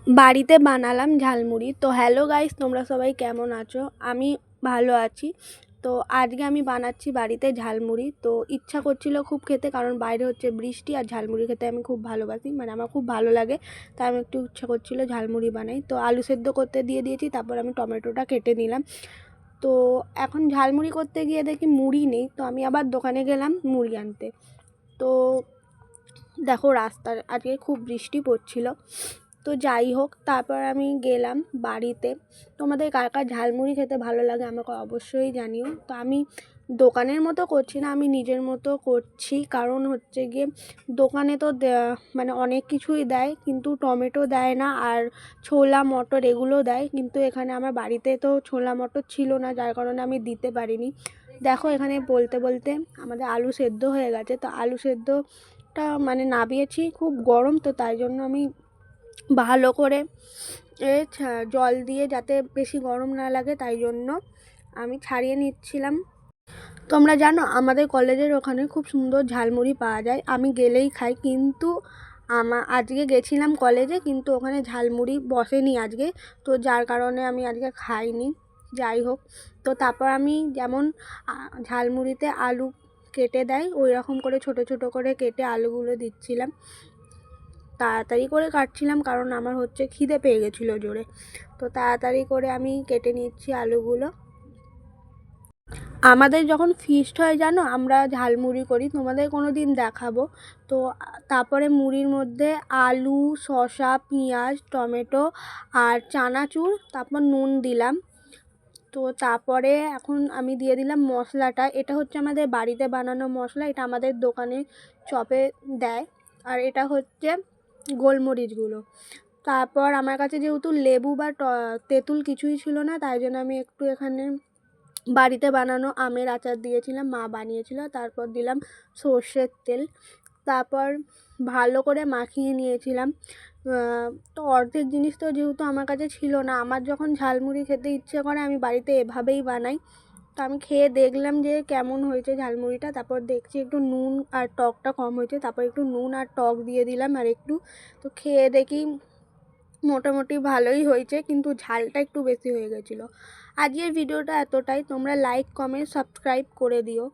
বাড়িতে বানালাম ঝালমুড়ি। তো হ্যালো গাইস, তোমরা সবাই কেমন আছো? আমি ভালো আছি। তো আজকে আমি বানাচ্ছি বাড়িতে ঝালমুড়ি। তো ইচ্ছা করছিল খুব খেতে, কারণ বাইরে হচ্ছে বৃষ্টি আর ঝালমুড়ি খেতে আমি খুব ভালোবাসি, মানে আমার খুব ভালো লাগে। তাই আমি একটু ইচ্ছা করছিল ঝালমুড়ি বানাই। তো আলু সেদ্ধ করতে দিয়ে দিয়েছি, তারপর আমি টমেটোটা কেটে নিলাম। তো এখন ঝালমুড়ি করতে গিয়ে দেখি মুড়ি নেই, তো আমি আবার দোকানে গেলাম মুড়ি আনতে। তো দেখো রাস্তার আজকে খুব বৃষ্টি পড়ছিল। তো যাই হোক, তারপর আমি গেলাম বাড়িতে। তোমাদের কার কার ঝালমুড়ি খেতে ভালো লাগে আমাকে অবশ্যই জানিও। তো আমি দোকানের মতো করছি না, আমি নিজের মতো করছি। কারণ হচ্ছে গিয়ে দোকানে তো মানে অনেক কিছুই দেয়, কিন্তু টমেটো দেয় না, আর ছোলা মটর এগুলো দেয়। কিন্তু এখানে আমার বাড়িতে তো ছোলা মটর ছিল না, যার কারণে আমি দিতে পারিনি। দেখো এখানে বলতে বলতে আমাদের আলু সেদ্ধ হয়ে গেছে। তো আলু সেদ্ধটা মানে নাবিয়েছি, খুব গরম, তো তাই জন্য আমি ভালো করে জল দিয়ে, যাতে বেশি গরম না লাগে, তাই জন্য আমি ছাড়িয়ে নিচ্ছিলাম। তোমরা জানো আমাদের কলেজের ওখানে খুব সুন্দর ঝালমুড়ি পাওয়া যায়, আমি গেলেই খাই। কিন্তু আজকে গেছিলাম কলেজে, কিন্তু ওখানে ঝালমুড়ি বসেনি আজকে, তো যার কারণে আমি আজকে খাইনি। যাই হোক, তো তারপর আমি যেমন ঝালমুড়িতে আলু কেটে দেয় ওই রকম করে ছোট ছোট করে কেটে আলুগুলো দিচ্ছিলাম। তাড়াতাড়ি করে কাটছিলাম, কারণ আমার হচ্ছে খিদে পেয়ে গেছিলো জোরে। তো তাড়াতাড়ি করে আমি কেটে নিচ্ছি আলুগুলো। আমাদের যখন ফিস্ট হয় জানো, আমরা ঝালমুড়ি করি, তোমাদের কোনো দিন দেখাবো। তো তারপরে মুড়ির মধ্যে আলু, শসা, পেঁয়াজ, টমেটো আর চানাচুর, তারপর নুন দিলাম। তো তারপরে এখন আমি দিয়ে দিলাম মশলাটা। এটা হচ্ছে আমাদের বাড়িতে বানানো মশলা, এটা আমাদের দোকানে চপে দেয়। আর এটা হচ্ছে গোলমরিচ গুঁড়ো। তারপর আমার কাছে যেহেতু লেবু বা তেঁতুল কিছুই ছিল না, তাই জন্য আমি একটু এখানে বাড়িতে বানানো আমের আচার দিয়েছিলাম, মা বানিয়েছিল। তারপর দিলাম সর্ষের তেল। তারপর ভালো করে মাখিয়ে নিয়েছিলাম। তো অর্ধেক জিনিস তো যেহেতু আমার কাছে ছিল না, আমার যখন ঝালমুড়ি খেতে ইচ্ছে করে আমি বাড়িতে এভাবেই বানাই। তো আমি খেয়ে দেখলাম যে কেমন হয়েছে ঝালমুড়িটা। তারপর দেখছি একটু নুন আর টকটা কম হয়েছে, তারপর একটু নুন আর টক দিয়ে দিলাম আর একটু। তো খেয়ে দেখি মোটামুটি ভালোই হয়েছে, কিন্তু ঝালটা একটু বেশি হয়ে গেছিলো। আজকের ভিডিওটা এতটাই। তোমরা লাইক, কমেন্ট, সাবস্ক্রাইব করে দিও।